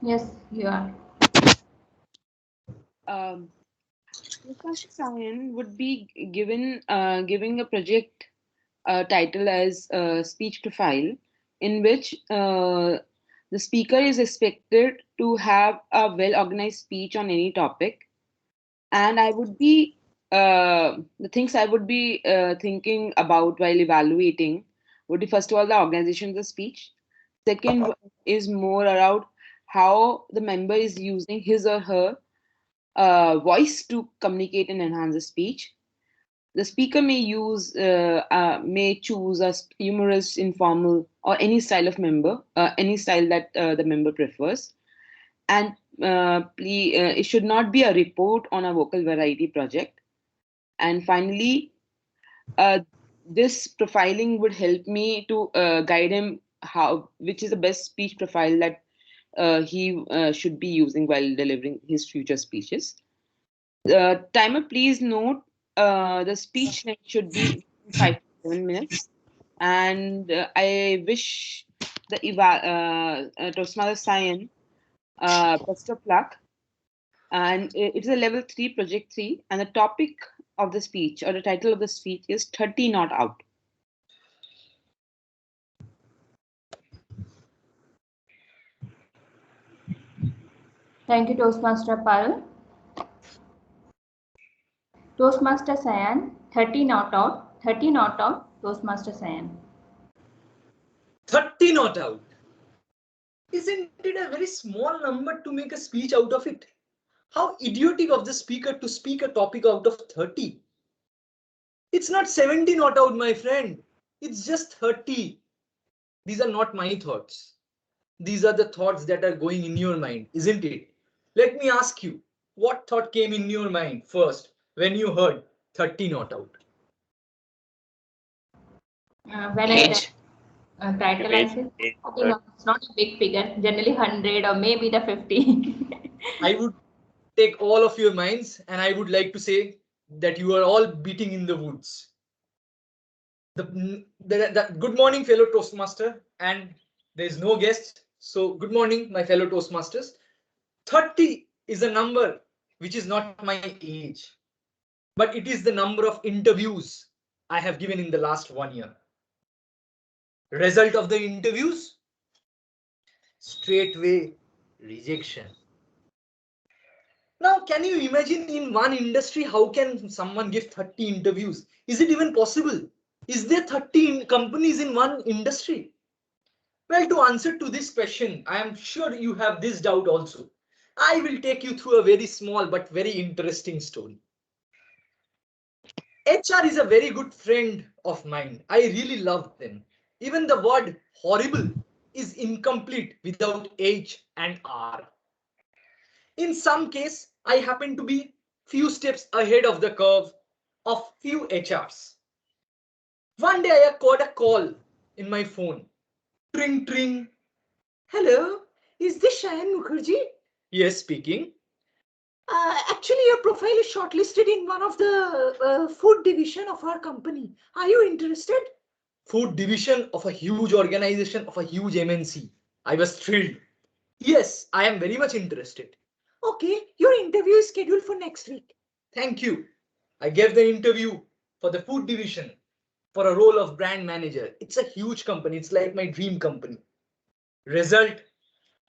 Yes, you are. Um, Professor Sayan would be given giving a project title as speech profile, in which the speaker is expected to have a well organized speech on any topic. And I would be the things I would be thinking about while evaluating would be, first of all, the organization of the speech. Second is more around how the member is using his or her voice to communicate and enhance the speech. The speaker may choose a humorous, informal, or any style of member, any style that the member prefers. And it should not be a report on a vocal variety project. And finally, uh, this profiling would help me to guide him how which is the best speech profile that he should be using while delivering his future speeches. Timer, please note the speech length should be 5 to 7 minutes. And I wish the Toastmaster Sayan best of luck. And it is a level 3, project 3. And the topic of the speech, or the title of the speech, is 30 Not Out. Thank you, Toastmaster Parul. Toastmaster Sayan, 30 not out, 30 not out, Toastmaster Sayan. 30 not out. Isn't it a very small number to make a speech out of it? How idiotic of the speaker to speak a topic out of 30. It's not 70 not out, my friend. It's just 30. These are not my thoughts. These are the thoughts that are going in your mind, isn't it? Let me ask you, what thought came in your mind first when you heard 30 not out? When I read title, I said, it's not a big figure, generally 100 or maybe the 50. I would take all of your minds and I would like to say that you are all beating in the woods. Good morning, fellow Toastmaster, and there is no guest. So, good morning, my fellow Toastmasters. 30 is a number which is not my age, but it is the number of interviews I have given in the last 1 year. Result of the interviews? Straightway rejection. Now, can you imagine in one industry how can someone give 30 interviews? Is it even possible? Is there 30 companies in one industry? Well, to answer to this question, I am sure you have this doubt also. I will take you through a very small but very interesting story. HR is a very good friend of mine. I really love them. Even the word horrible is incomplete without H and R. In some case, I happen to be few steps ahead of the curve of few HRs. One day I got a call in my phone. Tring tring. Hello, is this Sayan Mukherjee? Yes, speaking. Actually, your profile is shortlisted in one of the food division of our company. Are you interested? Food division of a huge organization of a huge MNC. I was thrilled. Yes, I am very much interested. Okay, your interview is scheduled for next week. Thank you. I gave the interview for the food division for a role of brand manager. It's a huge company. It's like my dream company. Result,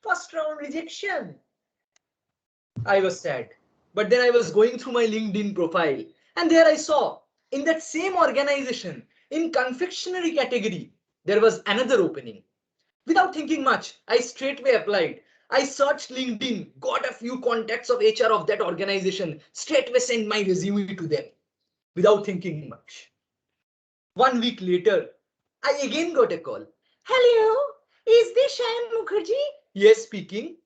first round rejection. I was sad. But then I was going through my LinkedIn profile and there I saw in that same organization, in confectionery category, there was another opening. Without thinking much, I straightway applied. I searched LinkedIn, got a few contacts of HR of that organization, straightway sent my resume to them without thinking much. 1 week later, I again got a call. Hello, is this Sayan Mukherjee? Yes, speaking.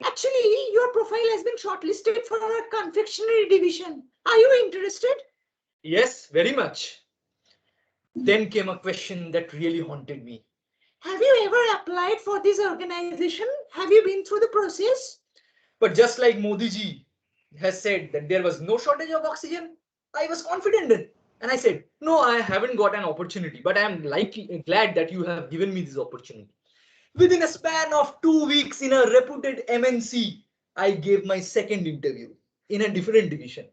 Actually, your profile has been shortlisted for our confectionery division. Are you interested? Yes, very much. Then came a question that really haunted me. Have you ever applied for this organization? Have you been through the process? But just like Modi ji has said that there was no shortage of oxygen, I was confident in. And I said, no, I haven't got an opportunity, but I am glad that you have given me this opportunity. Within a span of 2 weeks in a reputed MNC, I gave my second interview in a different division.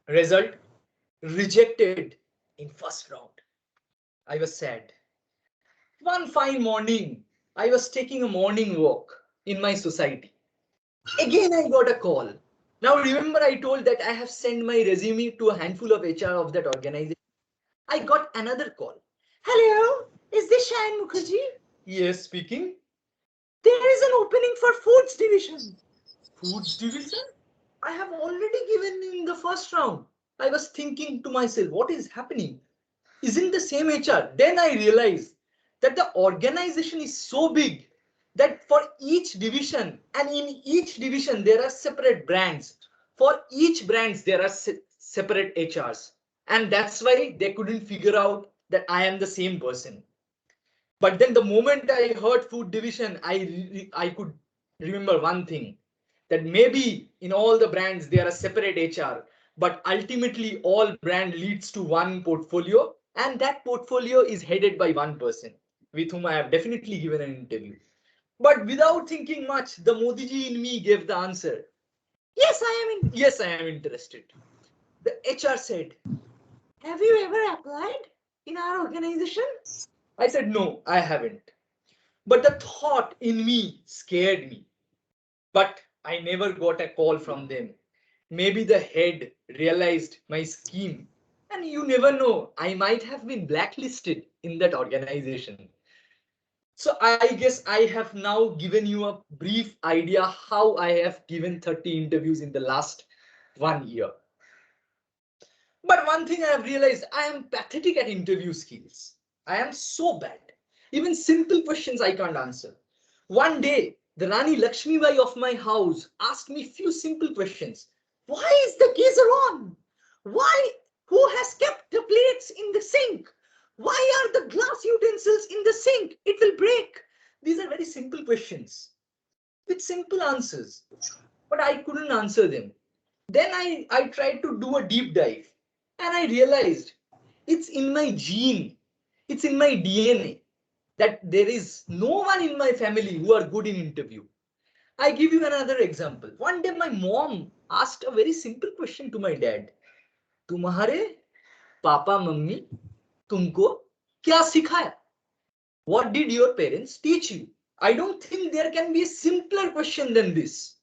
Result, rejected in first round. I was sad. One fine morning, I was taking a morning walk in my society. Again, I got a call. Now, remember, I told that I have sent my resume to a handful of HR of that organization. I got another call. Hello, is this Sayan Mukherjee? Yes, speaking. There is an opening for foods division. Foods division? I have already given in the first round. I was thinking to myself, what is happening? Isn't the same HR? Then I realized that the organization is so big that for each division, and in each division there are separate brands. For each brands there are separate HRs, and that's why they couldn't figure out that I am the same person. But then the moment I heard food division, I could remember one thing, that maybe in all the brands there are separate HR, but ultimately all brand leads to one portfolio, and that portfolio is headed by one person with whom I have definitely given an interview. But without thinking much, the Modiji in me gave the answer. Yes, I am interested. The HR said, have you ever applied in our organization? I said, no, I haven't. But the thought in me scared me. But I never got a call from them. Maybe the head realized my scheme. And you never know, I might have been blacklisted in that organization. So I guess I have now given you a brief idea how I have given 30 interviews in the last 1 year. But one thing I have realized, I am pathetic at interview skills. I am so bad. Even simple questions I can't answer. One day, the Rani Lakshmibai of my house asked me few simple questions. Why is the geyser on? Why? Who has kept the plates in the sink? Why are the glass utensils in the sink? It will break. These are very simple questions with simple answers, but I couldn't answer them. Then I tried to do a deep dive, and I realized it's in my gene, it's in my DNA, that there is no one in my family who are good in interview. I give you another example. One day my mom asked a very simple question to my dad. तुम्हारे papa mummy तुमको क्या सिखाया? What did your parents teach you? I don't think there can be a simpler question than this.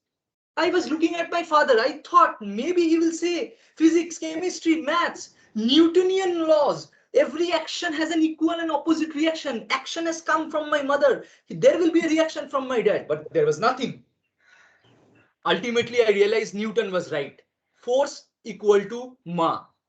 I was looking at my father. I thought maybe he will say physics, chemistry, maths, Newtonian laws. Every action has an equal and opposite reaction. Action has come from my mother. There will be a reaction from my dad, but there was nothing. Ultimately, I realized Newton was right. Force equal to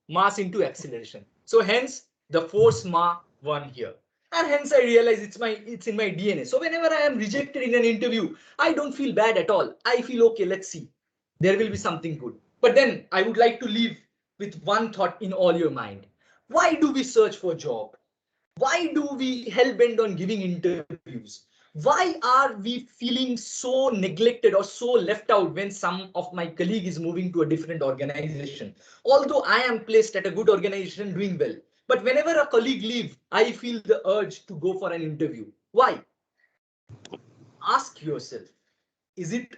mass into acceleration. So hence the force won here. And hence I realize it's in my DNA. So whenever I am rejected in an interview, I don't feel bad at all. I feel okay, let's see. There will be something good. But then I would like to leave with one thought in all your mind. Why do we search for job? Why do we hell bent on giving interviews? Why are we feeling so neglected or so left out when some of my colleague is moving to a different organization? Although I am placed at a good organization doing well, but whenever a colleague leaves, I feel the urge to go for an interview. Why? Ask yourself, is it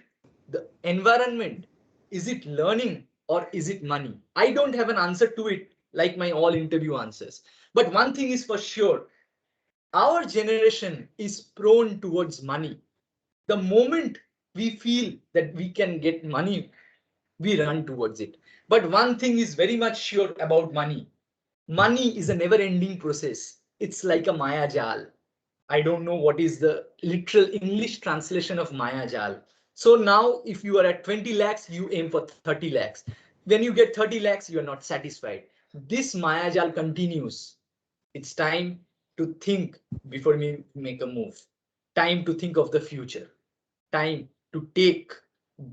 the environment? Is it learning? Or is it money? I don't have an answer to it like my all interview answers. But one thing is for sure, our generation is prone towards money. The moment we feel that we can get money, we run towards it. But one thing is very much sure about money. Money is a never ending process. It's like a Maya Jal. I don't know what is the literal English translation of Maya Jal. So now if you are at 20 lakhs, you aim for 30 lakhs. When you get 30 lakhs, you are not satisfied. This Maya Jal continues. It's time to think before we make a move. Time to think of the future. Time to take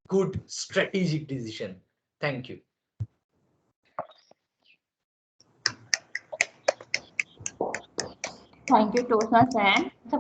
good strategic decision. Thank you. Thank you, Tosna Sayan. It's a